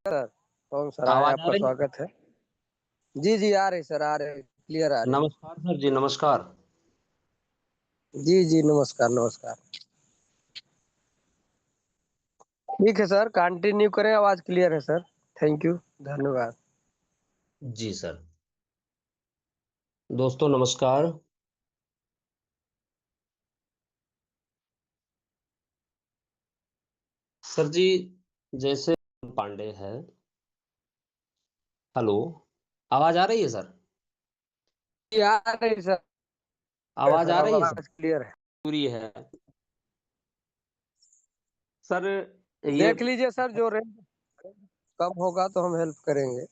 Sir. ओम sir, आए, आवाज आ आपका रही? स्वागत है। जी जी, आ रही सर, आ रही, क्लियर आ रही। नमस्कार सर जी, नमस्कार। जी जी, नमस्कार नमस्कार। ठीक है सर, कंटिन्यू करें, आवाज क्लियर है सर। थैंक यू, धन्यवाद। जी सर। दोस्तों नमस्कार। सर जी, जैसे पांडे है। हेलो, आवाज आ रही है सर? जी, आ रही सर। आवाज सर आ रही है सर? आवाज क्लियर है। पूरी है सर। ये देख लीजिए सर, जो रेंज कम होगा तो हम हेल्प करेंगे।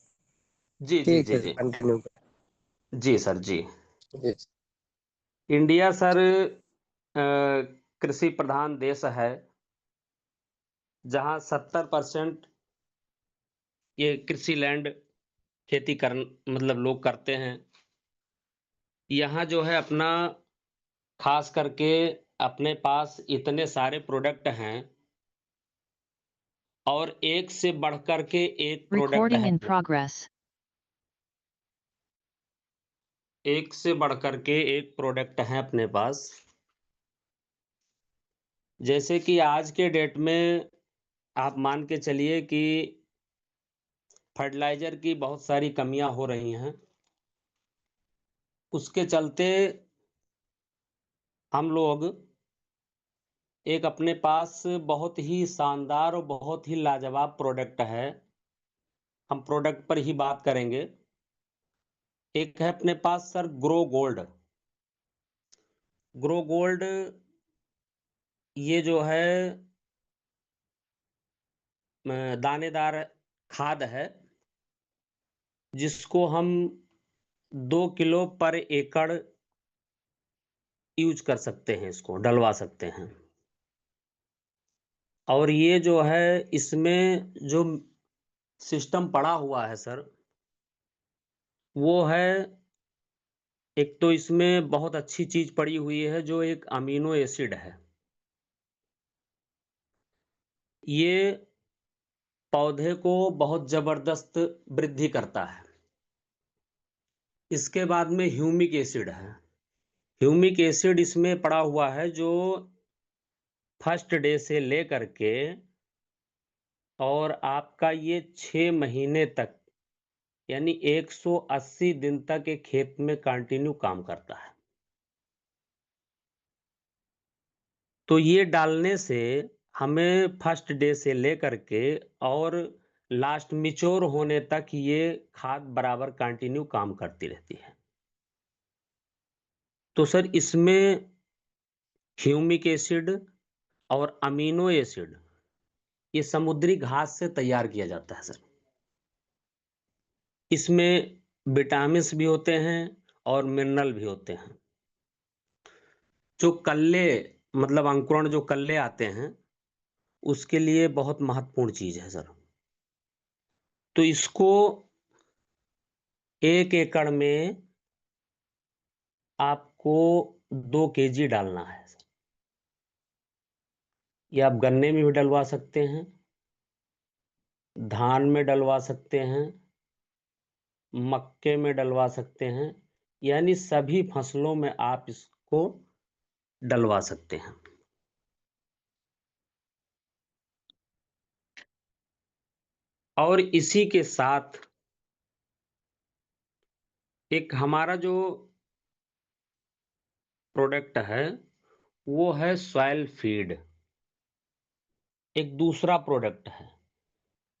जी जी ठीक जी है, जी। कंटिन्यू जी सर जी। करें। जी इंडिया सर कृषि प्रधान देश है, जहां 70% ये कृषि लैंड खेती कर मतलब लोग करते हैं। यहाँ जो है अपना खास करके अपने पास इतने सारे प्रोडक्ट हैं और एक से बढ़कर के एक प्रोडक्ट Recording है। in progress. एक से बढ़कर के एक प्रोडक्ट है अपने पास। जैसे कि आज के डेट में आप मान के चलिए कि फर्टिलाइजर की बहुत सारी कमियां हो रही हैं। उसके चलते हम लोग एक अपने पास बहुत ही शानदार और बहुत ही लाजवाब प्रोडक्ट है। हम प्रोडक्ट पर ही बात करेंगे। एक है अपने पास sir Groww gold. Groww gold ये जो है दानेदार खाद है, जिसको हम 2 किलो पर एकड़ यूज कर सकते हैं, इसको डलवा सकते हैं। और ये जो है इसमें जो सिस्टम पड़ा हुआ है सर, वो है एक तो इसमें बहुत अच्छी चीज पड़ी हुई है जो एक अमीनो एसिड है। ये पौधे को बहुत जबरदस्त वृद्धि करता है। इसके बाद में ह्यूमिक एसिड है। ह्यूमिक एसिड इसमें पड़ा हुआ है जो फर्स्ट डे से लेकर के और आपका ये 6 महीने तक, यानी 180 दिन तक एक खेत में कंटिन्यू काम करता है। तो ये डालने से हमें फर्स्ट डे से लेकर के और लास्ट मिच्योर होने तक ये खाद बराबर कंटिन्यू काम करती रहती है। तो सर इसमें ह्यूमिक एसिड और अमीनो एसिड ये समुद्री घास से तैयार किया जाता है सर। इसमें विटामिन्स भी होते हैं और मिनरल भी होते हैं। जो कल्ले मतलब अंकुरण जो कल्ले आते हैं, उसके लिए बहुत महत्वपूर्ण चीज है सर। तो इसको 1 एकड़ में आपको 2 kg डालना है सर। ये आप गन्ने में भी डलवा सकते हैं, धान में डलवा सकते हैं, मक्के में डलवा सकते हैं, यानी सभी फसलों में आप इसको डलवा सकते हैं। और इसी के साथ एक हमारा जो प्रोडक्ट है वो है सॉइल फीड। एक दूसरा प्रोडक्ट है।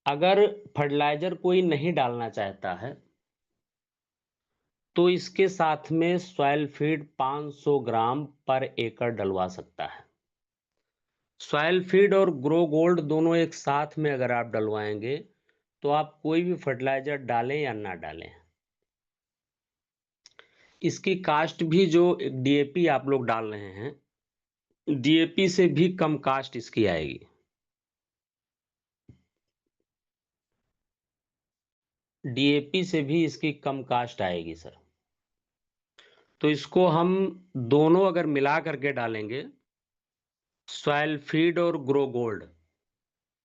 अगर फर्टिलाइजर कोई नहीं डालना चाहता है तो इसके साथ में सॉइल फीड 500 ग्राम पर एकड़ डलवा सकता है। सॉइल फीड और ग्रो गोल्ड दोनों एक साथ में अगर आप डलवाएंगे तो आप कोई भी फर्टिलाइजर डालें या ना डालें, इसकी कास्ट भी जो डीएपी आप लोग डाल रहे हैं, डीएपी से भी कम कास्ट इसकी आएगी। डीएपी से भी इसकी कम कास्ट आएगी सर। तो इसको हम दोनों अगर मिला करके डालेंगे, सॉइल फीड और ग्रो गोल्ड,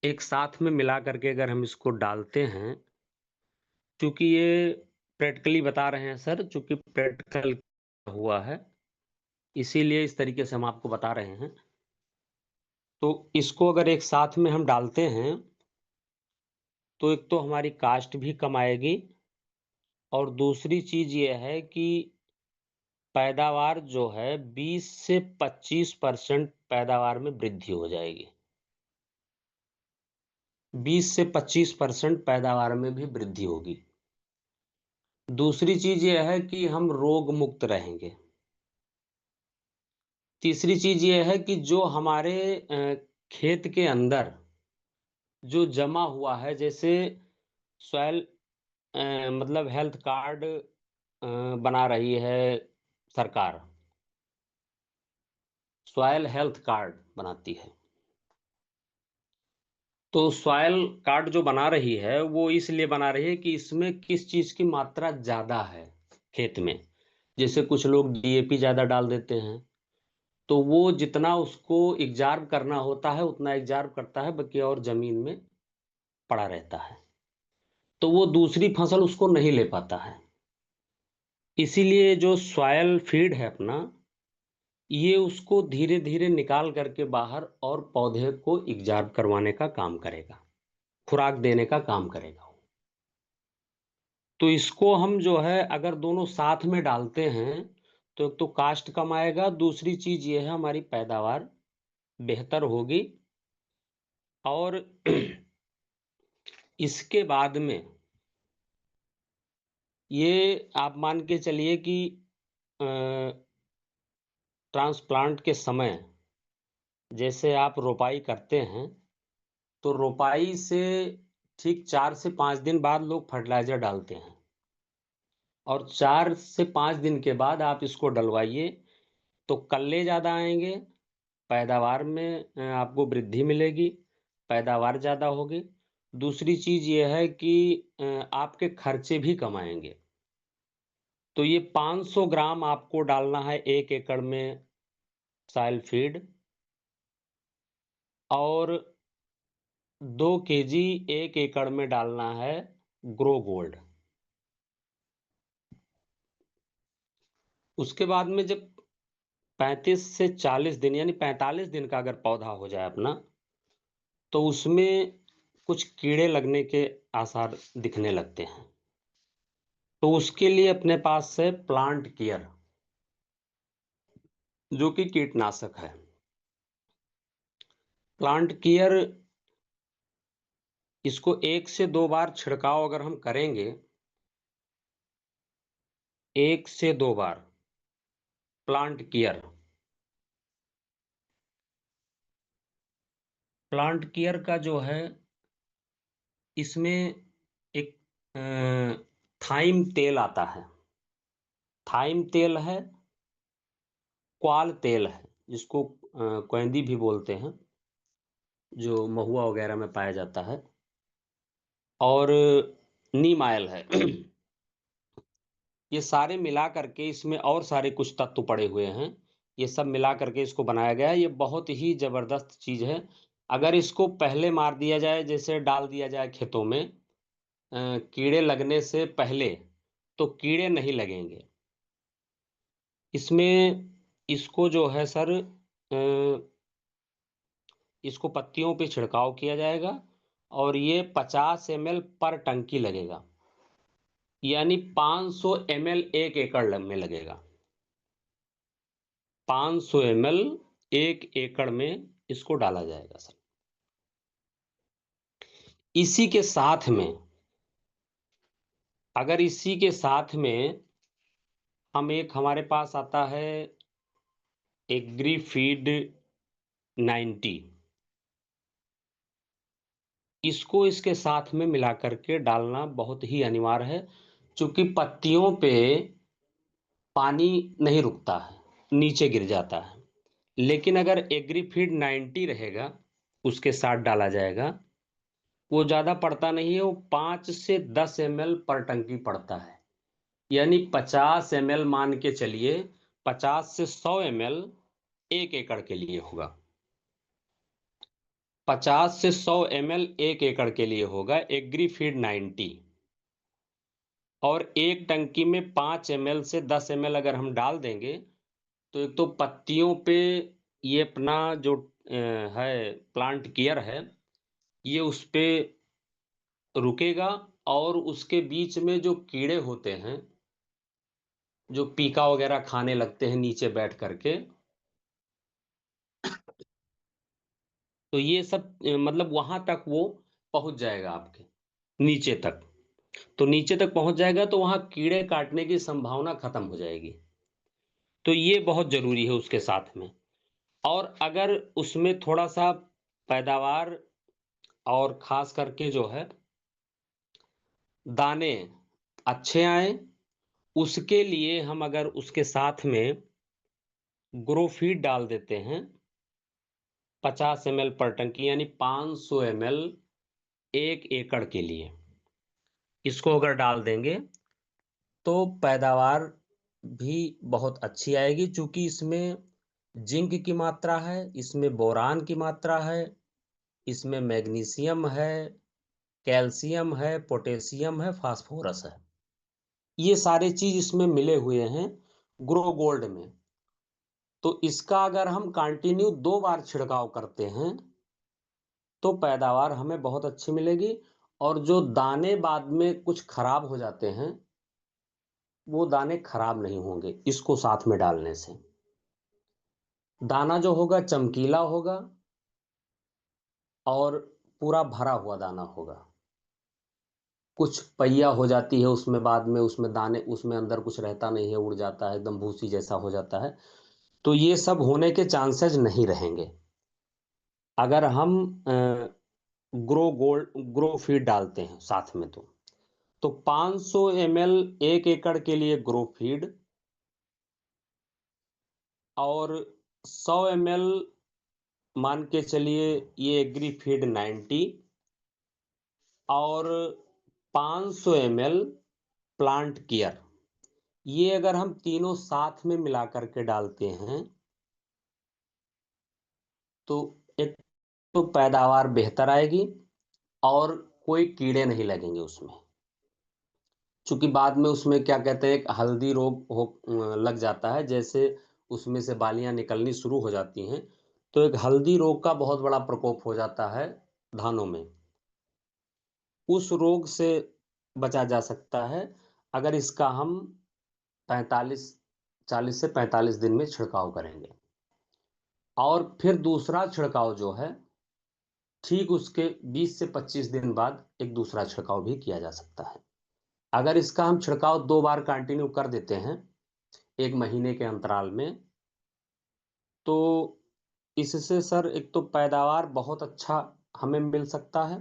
एक साथ में मिला करके अगर हम इसको डालते हैं, क्योंकि ये प्रैक्टिकली बता रहे हैं सर, चूंकि प्रैक्टिकल हुआ है इसीलिए इस तरीके से हम आपको बता रहे हैं। तो इसको अगर एक साथ में हम डालते हैं तो एक तो हमारी कास्ट भी कम आएगी, और दूसरी चीज ये है कि पैदावार जो है 20 से 25% पैदावार में वृद्धि हो जाएगी। 20 से 25% पैदावार में भी वृद्धि होगी। दूसरी चीज यह है कि हम रोग मुक्त रहेंगे। तीसरी चीज यह है कि जो हमारे खेत के अंदर जो जमा हुआ है, जैसे सॉइल मतलब हेल्थ कार्ड बना रही है सरकार, सॉइल हेल्थ कार्ड बनाती है। तो सॉइल कार्ड जो बना रही है वो इसलिए बना रही है कि इसमें किस चीज की मात्रा ज्यादा है खेत में। जैसे कुछ लोग डीएपी ज्यादा डाल देते हैं, तो वो जितना उसको एब्जॉर्ब करना होता है उतना एब्जॉर्ब करता है, बाकी और जमीन में पड़ा रहता है, तो वो दूसरी फसल उसको नहीं ले पाता है। इसीलिए जो सॉयल फीड है अपना, ये उसको धीरे धीरे निकाल करके बाहर और पौधे को एब्जॉर्ब करवाने का काम करेगा, खुराक देने का काम करेगा। तो इसको हम जो है अगर दोनों साथ में डालते हैं तो एक तो कास्ट कम आएगा, दूसरी चीज ये है हमारी पैदावार बेहतर होगी। और इसके बाद में ये आप मान के चलिए कि ट्रांसप्लांट के समय जैसे आप रोपाई करते हैं, तो रोपाई से ठीक 4 से 5 दिन बाद लोग फर्टिलाइजर डालते हैं, और 4 से 5 दिन के बाद आप इसको डलवाइए तो कल्ले ज़्यादा आएंगे, पैदावार में आपको वृद्धि मिलेगी, पैदावार ज़्यादा होगी। दूसरी चीज़ ये है कि आपके खर्चे भी कम आएंगे। तो ये 500 ग्राम आपको डालना है 1 एकड़ में सॉइल फीड, और 2 केजी 1 एकड़ में डालना है ग्रो गोल्ड। उसके बाद में जब 35 से 40 दिन यानी 45 दिन का अगर पौधा हो जाए अपना, तो उसमें कुछ कीड़े लगने के आसार दिखने लगते हैं। तो उसके लिए अपने पास है प्लांट केयर, जो कि कीटनाशक है। प्लांट केयर, इसको 1 से 2 बार छिड़काव अगर हम करेंगे, 1 से 2 बार प्लांट केयर। प्लांट केयर का जो है, इसमें एक थाइम तेल आता है, थाइम तेल है, क्वाल तेल है, जिसको क्वेंदी भी बोलते हैं, जो महुआ वगैरह में पाया जाता है, और नीम आयल है। ये सारे मिला करके, इसमें और सारे कुछ तत्व पड़े हुए हैं, ये सब मिला करके इसको बनाया गया है। ये बहुत ही जबरदस्त चीज है। अगर इसको पहले मार दिया जाए, जैसे डाल दिया जाए खेतों में कीड़े लगने से पहले, तो कीड़े नहीं लगेंगे इसमें। इसको जो है सर, इसको पत्तियों पे छिड़काव किया जाएगा, और ये 50 ml पर टंकी लगेगा, यानी 500 ml 1 एकड़ में लगेगा। 500 ml 1 एकड़ में इसको डाला जाएगा सर। इसी के साथ में, अगर इसी के साथ में हम एक, हमारे पास आता है एग्री फीड 90, इसको इसके साथ में मिला करके डालना बहुत ही अनिवार्य है, क्योंकि पत्तियों पे पानी नहीं रुकता है, नीचे गिर जाता है। लेकिन अगर एग्रीफीड 90 रहेगा, उसके साथ डाला जाएगा, वो ज़्यादा पड़ता नहीं है, वो 5 से 10 ml पर टंकी पड़ता है, यानी 50 ml मान के चलिए, 50 से 100 ml 1 एकड़ के लिए होगा। 50 से 100 ml 1 एकड़ के लिए होगा एग्रीफीड 90। और एक टंकी में 5 ml से 10 ml अगर हम डाल देंगे तो एक तो पत्तियों पे ये अपना जो है प्लांट केयर है, ये उस पे रुकेगा। और उसके बीच में जो कीड़े होते हैं, जो पीका वगैरह खाने लगते हैं नीचे बैठ करके, तो ये सब मतलब वहां तक वो पहुंच जाएगा आपके नीचे तक। तो नीचे तक पहुंच जाएगा तो वहां कीड़े काटने की संभावना खत्म हो जाएगी। तो ये बहुत जरूरी है उसके साथ में। और अगर उसमें थोड़ा सा पैदावार और खास करके जो है दाने अच्छे आए, उसके लिए हम अगर उसके साथ में ग्रोफीड डाल देते हैं 50 ml पर टंकी, यानी 500 ml 1 एकड़ के लिए, इसको अगर डाल देंगे तो पैदावार भी बहुत अच्छी आएगी। चूंकि इसमें जिंक की मात्रा है, इसमें बोरान की मात्रा है, इसमें मैग्नीशियम है, कैल्शियम है, पोटेशियम है, फास्फोरस है। ये सारे चीज इसमें मिले हुए हैं ग्रो गोल्ड में। तो इसका अगर हम कंटिन्यू 2 बार छिड़काव करते हैं तो पैदावार हमें बहुत अच्छी मिलेगी। और जो दाने बाद में कुछ खराब हो जाते हैं, वो दाने खराब नहीं होंगे इसको साथ में डालने से। दाना जो होगा चमकीला होगा और पूरा भरा हुआ दाना होगा। कुछ पहिया हो जाती है उसमें, बाद में उसमें दाने, उसमें अंदर कुछ रहता नहीं है, उड़ जाता है, एकदम भूसी जैसा हो जाता है। तो ये सब होने के चांसेस नहीं रहेंगे अगर हम ग्रो फीड डालते हैं साथ में। तो 500 ml 1 एकड़ के लिए ग्रो फीड, और 100 ml मान के चलिए ये एग्री फीड 90, और 500 ml प्लांट केयर। ये अगर हम तीनों साथ में मिला करके डालते हैं तो एक तो पैदावार बेहतर आएगी और कोई कीड़े नहीं लगेंगे उसमें। चूंकि बाद में उसमें क्या कहते हैं, एक हल्दी रोग लग जाता है, जैसे उसमें से बालियां निकलनी शुरू हो जाती हैं तो एक हल्दी रोग का बहुत बड़ा प्रकोप हो जाता है धानों में। उस रोग से बचा जा सकता है अगर इसका हम 45 40 से 45 दिन में छिड़काव करेंगे। और फिर दूसरा छिड़काव जो है ठीक उसके 20 से 25 दिन बाद एक दूसरा छिड़काव भी किया जा सकता है। अगर इसका हम छिड़काव 2 बार कंटिन्यू कर देते हैं 1 महीने के अंतराल में, तो इससे सर एक तो पैदावार बहुत अच्छा हमें मिल सकता है।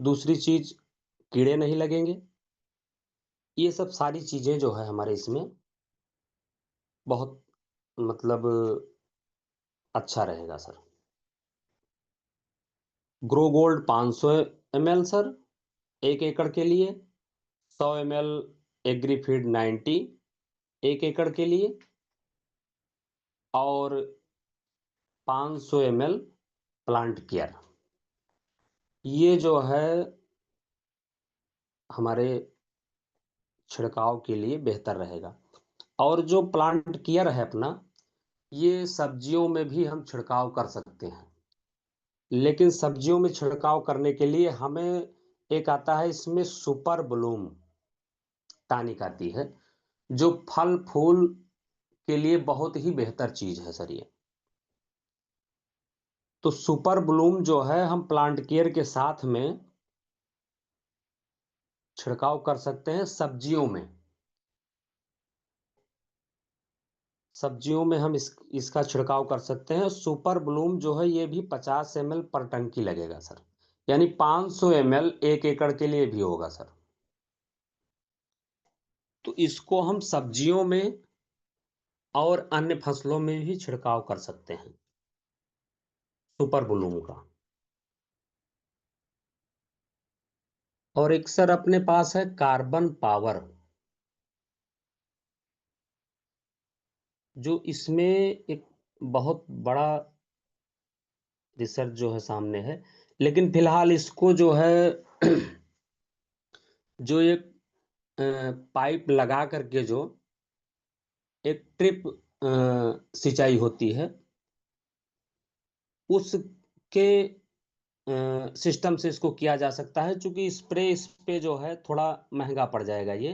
दूसरी चीज, कीड़े नहीं लगेंगे। ये सब सारी चीजें जो है हमारे इसमें बहुत मतलब अच्छा रहेगा sir. Groww gold 500 ml sir 1 एकड़ के लिए, 100 ml एग्रीफीड 90 1 एकड़ के लिए, और 500 ml प्लांट केयर। ये जो है हमारे छिड़काव के लिए बेहतर रहेगा। और जो प्लांट केयर है अपना, ये सब्जियों में भी हम छिड़काव कर सकते हैं। लेकिन सब्जियों में छिड़काव करने के लिए हमें एक आता है इसमें सुपर ब्लूम टॉनिक आती है, जो फल फूल के लिए बहुत ही बेहतर चीज है सर ये। तो सुपर ब्लूम जो है हम प्लांट केयर के साथ में छिड़काव कर सकते हैं सब्जियों में। सब्जियों में हम इसका छिड़काव कर सकते हैं। सुपर ब्लूम जो है ये भी 50 ml पर टंकी लगेगा सर, यानी 500 ml 1 एकड़ के लिए भी होगा सर। तो इसको हम सब्जियों में और अन्य फसलों में भी छिड़काव कर सकते हैं सुपर ब्लूम का। और एक सर अपने पास है कार्बन पावर, जो इसमें एक बहुत बड़ा रिसर्च जो है सामने है, लेकिन फिलहाल इसको जो है जो एक पाइप लगा करके जो एक ट्रिप सिंचाई होती है, उसके सिस्टम से इसको किया जा सकता है। क्योंकि स्प्रे इस पे जो है थोड़ा महंगा पड़ जाएगा ये,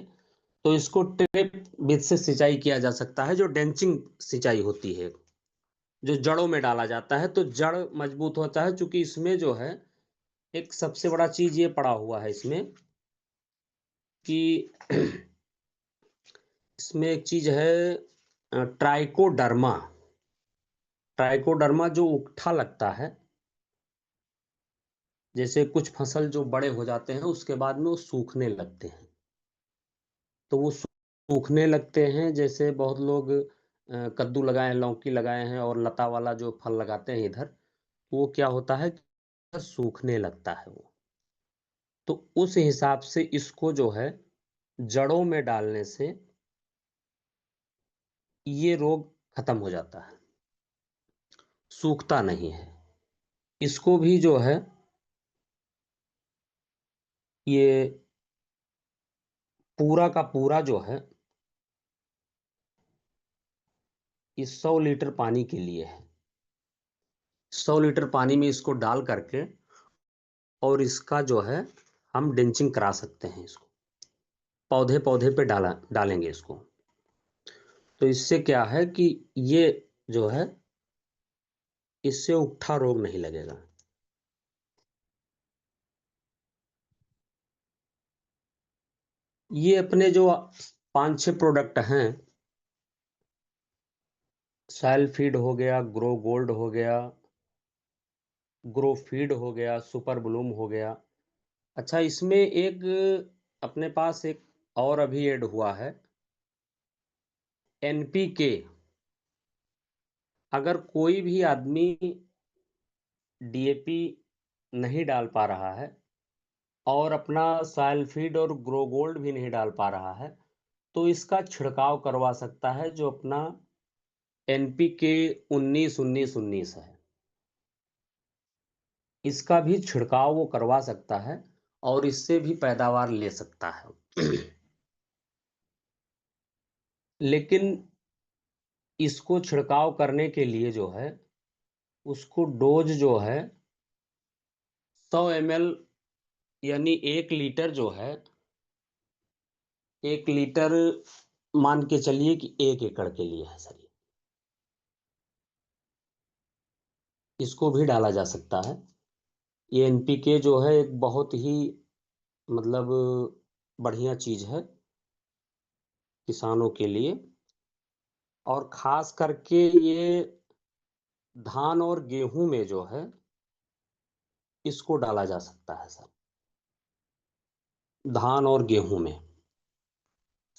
तो इसको ट्रिप विधि से सिंचाई किया जा सकता है, जो डेंचिंग सिंचाई होती है, जो जड़ों में डाला जाता है, तो जड़ मजबूत होता है। क्योंकि इसमें जो है एक सबसे बड़ा चीज ये पड़ा हुआ है इसमें कि इसमें एक चीज है ट्राइकोडर्मा। ट्राइकोडर्मा जो उकठा लगता है, जैसे कुछ फसल जो बड़े हो जाते हैं उसके बाद में वो सूखने लगते हैं, तो वो सूखने लगते हैं। जैसे बहुत लोग कद्दू लगाए हैं, लौकी लगाए हैं, और लता वाला जो फल लगाते हैं इधर, वो क्या होता है कि सूखने लगता है वो। तो उस हिसाब से इसको जो है जड़ों में डालने से ये रोग खत्म हो जाता है, सूखता नहीं है। इसको भी जो है ये पूरा का पूरा जो है ये 100 लीटर पानी के लिए है। 100 लीटर पानी में इसको डाल करके और इसका जो है हम डेंचिंग करा सकते हैं इसको, पौधे पौधे पे डालेंगे इसको। तो इससे क्या है कि ये जो है इससे उकठा रोग नहीं लगेगा। ये अपने जो 5-6 प्रोडक्ट हैं, सॉइल फीड हो गया, ग्रो गोल्ड हो गया, ग्रो फीड हो गया, सुपर ब्लूम हो गया। अच्छा, इसमें एक अपने पास एक और अभी ऐड हुआ है, एनपीके। अगर कोई भी आदमी डीएपी नहीं डाल पा रहा है और अपना सॉइल फीड और ग्रो गोल्ड भी नहीं डाल पा रहा है, तो इसका छिड़काव करवा सकता है, जो अपना एनपीके 19-19-19 है। इसका भी छिड़काव वो करवा सकता है और इससे भी पैदावार ले सकता है। लेकिन इसको छिड़काव करने के लिए जो है उसको डोज जो है 100 ml, यानी 1 लीटर जो है, 1 लीटर मान के चलिए कि 1 एकड़ के लिए है सर। इसको भी डाला जा सकता है। ये एनपीके जो है एक बहुत ही मतलब बढ़िया चीज है किसानों के लिए, और खास करके ये धान और गेहूं में जो है इसको डाला जा सकता है सर। धान और गेहूं में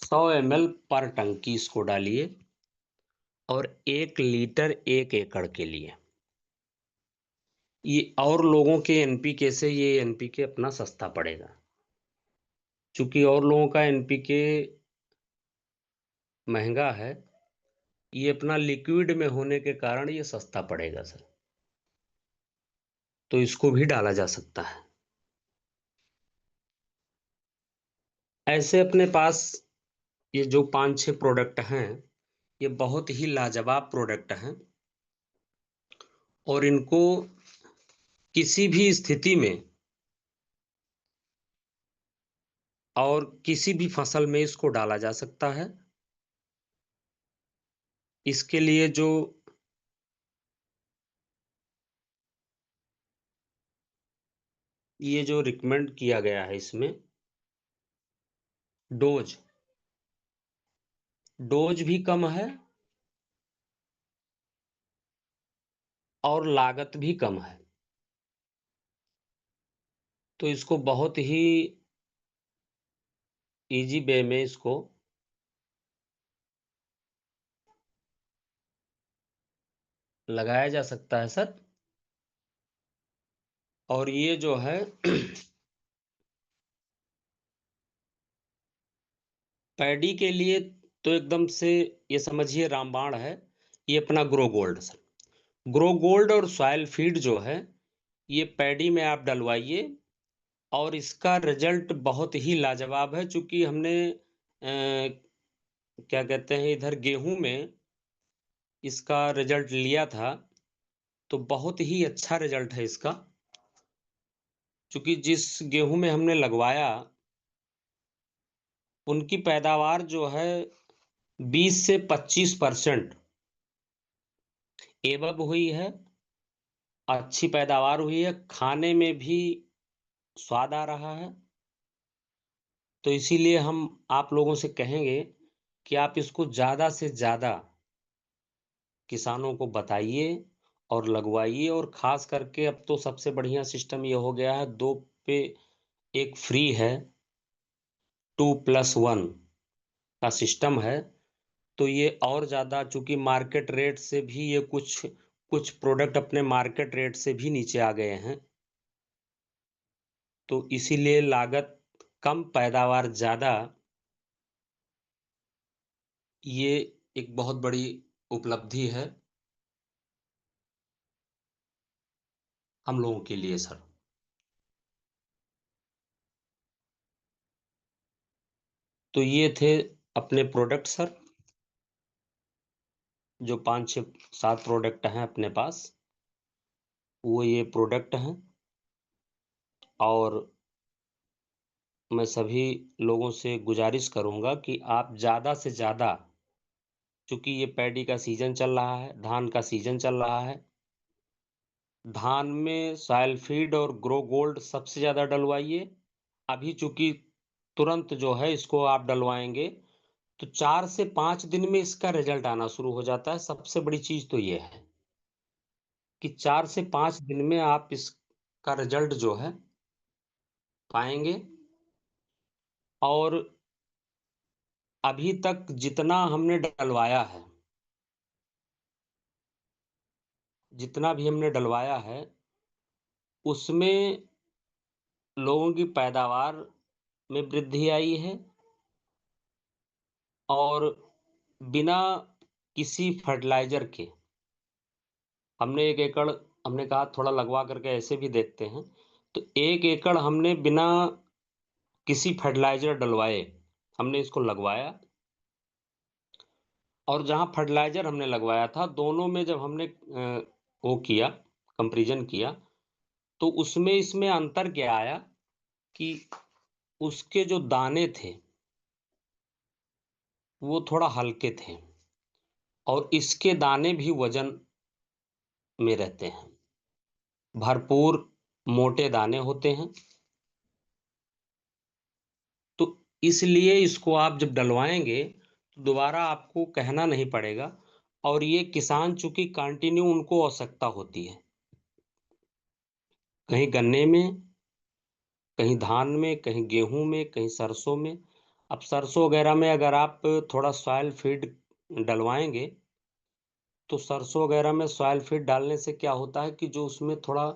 100 ml पर टंकी इसको डालिए, और 1 लीटर 1 एकड़ के लिए। ये और लोगों के एनपीके से ये एनपीके अपना सस्ता पड़ेगा, क्योंकि और लोगों का एनपीके महंगा है, ये अपना लिक्विड में होने के कारण ये सस्ता पड़ेगा सर। तो इसको भी डाला जा सकता है। ऐसे अपने पास ये जो 5-6 प्रोडक्ट हैं, ये बहुत ही लाजवाब प्रोडक्ट हैं, और इनको किसी भी स्थिति में और किसी भी फसल में इसको डाला जा सकता है। इसके लिए जो ये जो रिकमेंड किया गया है इसमें डोज डोज भी कम है और लागत भी कम है। तो इसको बहुत ही इजी वे में इसको लगाया जा सकता है सर। और ये जो है पैडी के लिए तो एकदम से ये समझिए रामबाण है। ये अपना grow gold sir, Groww gold और सॉइल फीड जो है ये पैडी में आप डलवाइए और इसका रिजल्ट बहुत ही लाजवाब है। चूंकि हमने क्या कहते हैं इधर गेहूं में इसका रिजल्ट लिया था, तो बहुत ही अच्छा रिजल्ट है इसका। चूंकि जिस गेहूं में हमने लगवाया उनकी पैदावार जो है 20 से 25% एवब हुई है, अच्छी पैदावार हुई है, खाने में भी स्वाद आ रहा है। तो इसीलिए हम आप लोगों से कहेंगे कि आप इसको ज़्यादा से ज़्यादा किसानों को बताइए और लगवाइए। और ख़ास करके अब तो सबसे बढ़िया सिस्टम ये हो गया है, 2 पे 1 फ्री है, 2+1 का सिस्टम है। तो ये और ज़्यादा, चूँकि मार्केट रेट से भी ये कुछ कुछ प्रोडक्ट अपने मार्केट रेट से भी नीचे आ गए हैं। तो इसीलिए लागत कम, पैदावार ज़्यादा, ये एक बहुत बड़ी उपलब्धि है हम लोगों के लिए सर। तो ये थे अपने प्रोडक्ट सर, जो 5 6 7 प्रोडक्ट हैं अपने पास, वो ये प्रोडक्ट हैं। और मैं सभी लोगों से गुजारिश करूंगा कि आप ज़्यादा से ज़्यादा, चूंकि ये पैडी का सीजन चल रहा है, धान का सीजन चल रहा है, धान में सॉइल फीड और ग्रो गोल्ड सबसे ज़्यादा डलवाइए। अभी चूंकि तुरंत जो है इसको आप डलवाएंगे तो 4 से 5 दिन में इसका रिजल्ट आना शुरू हो जाता है। सबसे बड़ी चीज़ तो ये है कि 4 से 5 दिन में आप इसका रिजल्ट जो है पाएंगे। और अभी तक जितना हमने डलवाया है, जितना भी हमने डलवाया है, उसमें लोगों की पैदावार में वृद्धि आई है। और बिना किसी फर्टिलाइजर के हमने 1 एकड़, हमने कहा थोड़ा लगवा करके ऐसे भी देखते हैं, तो 1 एकड़ हमने बिना किसी फर्टिलाइजर डलवाए हमने इसको लगवाया। और जहाँ फर्टिलाइजर हमने लगवाया था, दोनों में जब हमने वो किया, कंपैरिजन किया, तो उसमें इसमें अंतर क्या आया कि उसके जो दाने थे वो थोड़ा हल्के थे और इसके दाने भी वजन में रहते हैं, भरपूर मोटे दाने होते हैं। तो इसलिए इसको आप जब डलवाएंगे तो दोबारा आपको कहना नहीं पड़ेगा। और ये किसान चूंकि कंटिन्यू उनको आवश्यकता होती है, कहीं गन्ने में, कहीं धान में, कहीं गेहूं में, कहीं सरसों में। अब सरसों वगैरह में अगर आप थोड़ा सॉइल फीड डलवाएंगे तो सरसों वगैरह में सॉइल फीड डालने से क्या होता है कि जो उसमें थोड़ा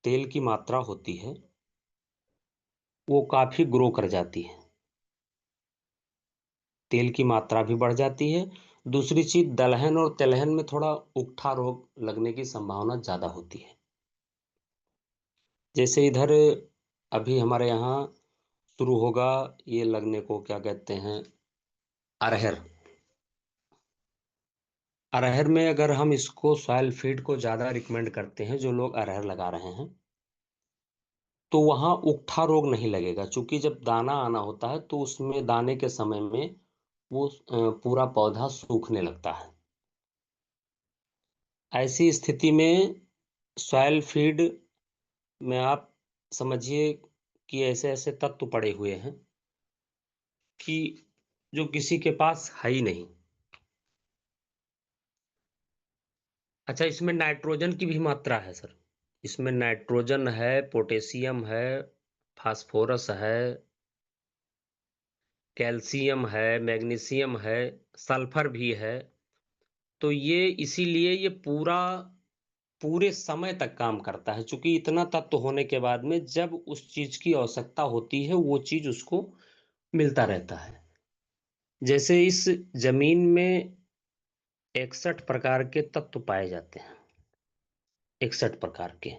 तेल की मात्रा होती है वो काफ़ी ग्रो कर जाती है, तेल की मात्रा भी बढ़ जाती है। दूसरी चीज, दलहन और तिलहन में थोड़ा उकठा रोग लगने की संभावना ज़्यादा होती है। जैसे इधर अभी हमारे यहाँ शुरू होगा ये लगने को, क्या कहते हैं, अरहर। अरहर में अगर हम इसको सॉइल फीड को ज़्यादा रिकमेंड करते हैं, जो लोग अरहर लगा रहे हैं, तो वहाँ उकठा रोग नहीं लगेगा। चूंकि जब दाना आना होता है तो उसमें दाने के समय में वो पूरा पौधा सूखने लगता है। ऐसी स्थिति में सॉइल फीड में आप समझिए कि ऐसे ऐसे तत्व पड़े हुए हैं कि जो किसी के पास है ही नहीं। अच्छा, इसमें नाइट्रोजन की भी मात्रा है सर। इसमें नाइट्रोजन है, पोटेशियम है, फास्फोरस है, कैल्शियम है, मैग्नीशियम है, सल्फर भी है। तो ये इसीलिए ये पूरे समय तक काम करता है। चूंकि इतना तत्व होने के बाद में जब उस चीज की आवश्यकता होती है वो चीज उसको मिलता रहता है। जैसे इस जमीन में 61 प्रकार के तत्व पाए जाते हैं, 61 प्रकार के,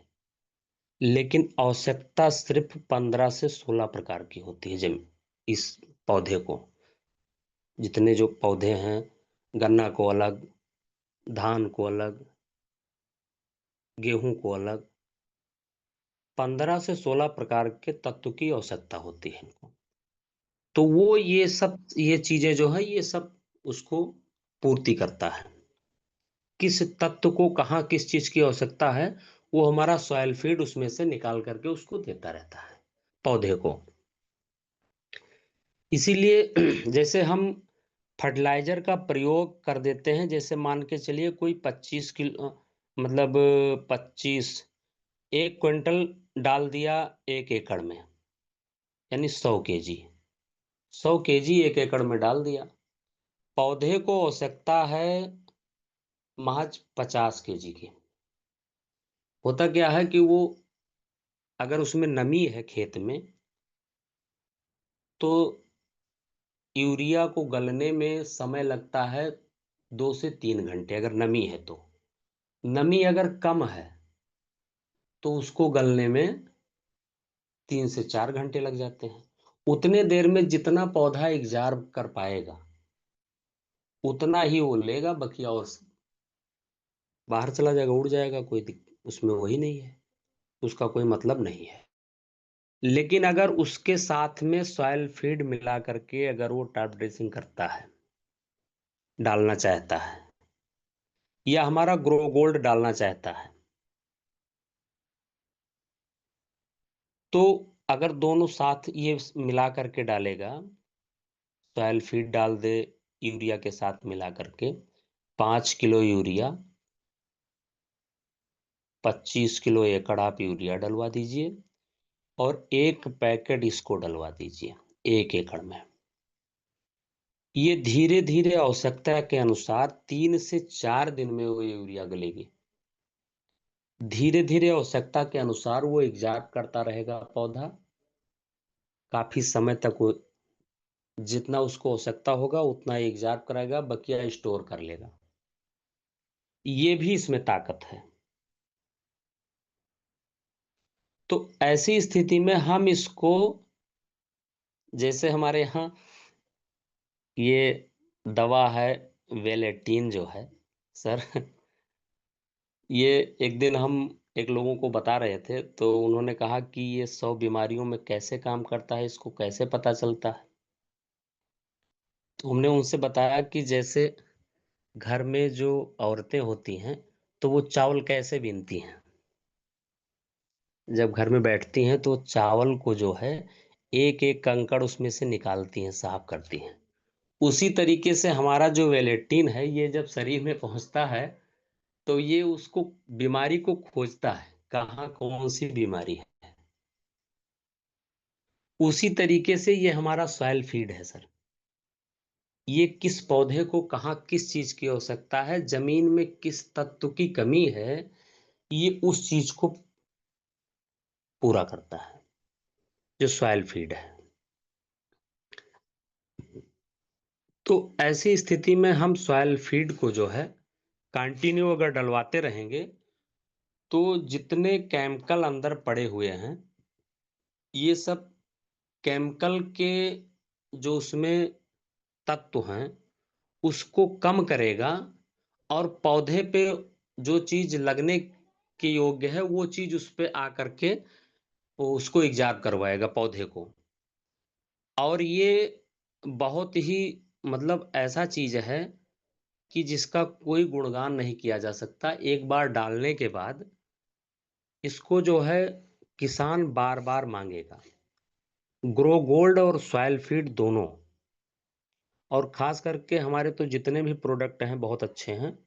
लेकिन आवश्यकता सिर्फ 15 से 16 प्रकार की होती है। जब इस पौधे को, जितने जो पौधे हैं, गन्ना को अलग, धान को अलग, गेहूं को अलग, 15 से 16 प्रकार के तत्व की आवश्यकता होती है इनको। तो वो ये चीजें जो है ये सब उसको पूर्ति करता है। किस तत्व को कहाँ किस चीज की आवश्यकता है, वो हमारा सॉइल फीड उसमें से निकाल करके उसको देता रहता है पौधे को। इसीलिए जैसे हम फर्टिलाइजर का प्रयोग कर देते हैं, जैसे मान के चलिए कोई 25 किलो, मतलब 25, 1 क्विंटल डाल दिया 1 एकड़ में, यानी 100 केजी, 100 केजी 1 एकड़ में डाल दिया। पौधे को आवश्यकता है महज 50 केजी की। होता क्या है कि वो, अगर उसमें नमी है खेत में, तो यूरिया को गलने में समय लगता है 2 से 3 घंटे, अगर नमी है तो। नमी अगर कम है तो उसको गलने में 3 से 4 घंटे लग जाते हैं। उतने देर में जितना पौधा एग्जार्ब कर पाएगा उतना ही वो लेगा, बाकी और बाहर चला जाएगा, उड़ जाएगा, उसमें वही नहीं है, उसका कोई मतलब नहीं है। लेकिन अगर उसके साथ में सॉइल फीड मिला करके अगर वो टॉप ड्रेसिंग करता है, डालना चाहता है, या हमारा ग्रो गोल्ड डालना चाहता है, तो अगर दोनों साथ ये मिला करके डालेगा, सॉइल फीड डाल दे यूरिया के साथ मिला करके, 5 किलो यूरिया, 25 किलो एकड़ आप यूरिया डलवा दीजिए, और 1 पैकेट इसको डलवा दीजिए 1 एकड़ में। ये धीरे धीरे आवश्यकता के अनुसार 3 से 4 दिन में वो यूरिया गलेगी। धीरे धीरे आवश्यकता के अनुसार वो एग्जॉर्ब करता रहेगा पौधा, काफी समय तक वो जितना उसको आवश्यकता होगा उतना एग्जॉर्ब कराएगा, बकिया स्टोर कर लेगा। ये भी इसमें ताकत है। तो ऐसी स्थिति में हम इसको, जैसे हमारे यहाँ ये दवा है वेलेटिन जो है सर, ये एक दिन हम एक लोगों को बता रहे थे, तो उन्होंने कहा कि ये 100 बीमारियों में कैसे काम करता है, इसको कैसे पता चलता है। तो हमने उनसे बताया कि जैसे घर में जो औरतें होती हैं, तो वो चावल कैसे बीनती हैं, जब घर में बैठती हैं तो चावल को जो है एक एक कंकड़ उसमें से निकालती हैं, साफ करती हैं। उसी तरीके से हमारा जो वेलेटिन है, ये जब शरीर में पहुंचता है तो ये उसको बीमारी को खोजता है, कहाँ कौन सी बीमारी है। उसी तरीके से ये हमारा सॉइल फीड है सर। ये किस पौधे को कहाँ किस चीज की आवश्यकता है, जमीन में किस तत्व की कमी है, ये उस चीज को पूरा करता है, जो सॉइल फीड है। तो ऐसी स्थिति में हम सॉइल फीड को जो है कंटिन्यू अगर डलवाते रहेंगे, तो जितने केमिकल अंदर पड़े हुए हैं, ये सब केमिकल के जो उसमें तत्व हैं उसको कम करेगा, और पौधे पे जो चीज लगने के योग्य है वो चीज उस पे आकर के वो उसको इजाब करवाएगा पौधे को। और ये बहुत ही, मतलब ऐसा चीज है कि जिसका कोई गुणगान नहीं किया जा सकता। एक बार डालने के बाद इसको जो है किसान बार बार मांगेगा। ग्रो गोल्ड और सॉइल फीड दोनों, और खास करके हमारे तो जितने भी प्रोडक्ट हैं बहुत अच्छे हैं।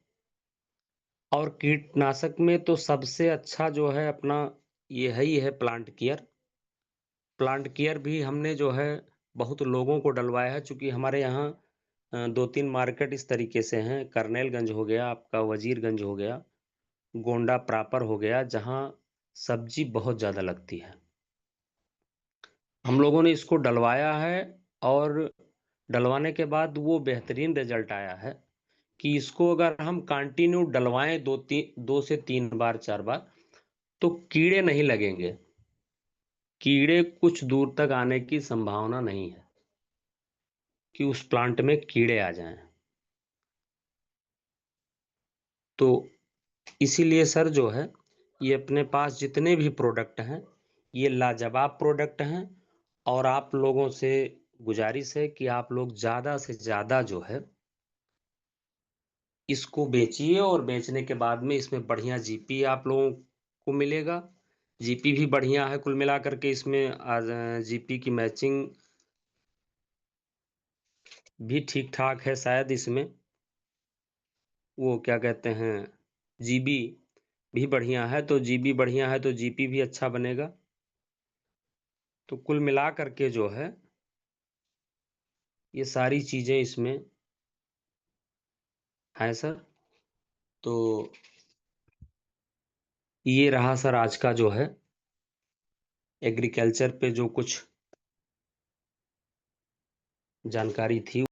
और कीटनाशक में तो सबसे अच्छा जो है अपना ये है ही है प्लांट केयर। प्लांट केयर भी हमने जो है बहुत लोगों को डलवाया है, चूंकि हमारे यहाँ 2-3 मार्केट इस तरीके से हैं। करनेलगंज हो गया, आपका वजीरगंज हो गया, गोंडा प्रॉपर हो गया, जहाँ सब्जी बहुत ज़्यादा लगती है। हम लोगों ने इसको डलवाया है, और डलवाने के बाद वो बेहतरीन रिजल्ट आया है कि इसको अगर हम कंटिन्यू डलवाएं 2 से 3 बार 4 बार, तो कीड़े नहीं लगेंगे। कीड़े कुछ दूर तक आने की संभावना नहीं है कि उस प्लांट में कीड़े आ जाएं। तो इसीलिए सर जो है, ये अपने पास जितने भी प्रोडक्ट हैं, ये लाजवाब प्रोडक्ट हैं। और आप लोगों से गुजारिश है कि आप लोग ज़्यादा से ज़्यादा जो है इसको बेचिए, और बेचने के बाद में इसमें बढ़िया जीपी आप लोगों को मिलेगा। जीपी भी बढ़िया है, कुल मिला करके इसमें आज जीपी की मैचिंग भी ठीक ठाक है शायद इसमें। वो क्या कहते हैं, जीबी भी बढ़िया है, तो जीबी बढ़िया है तो जीपी भी अच्छा बनेगा। तो कुल मिला करके जो है, ये सारी चीज़ें इसमें हैं सर। तो ये रहा सर आज का जो है एग्रीकल्चर पे जो कुछ जानकारी थी।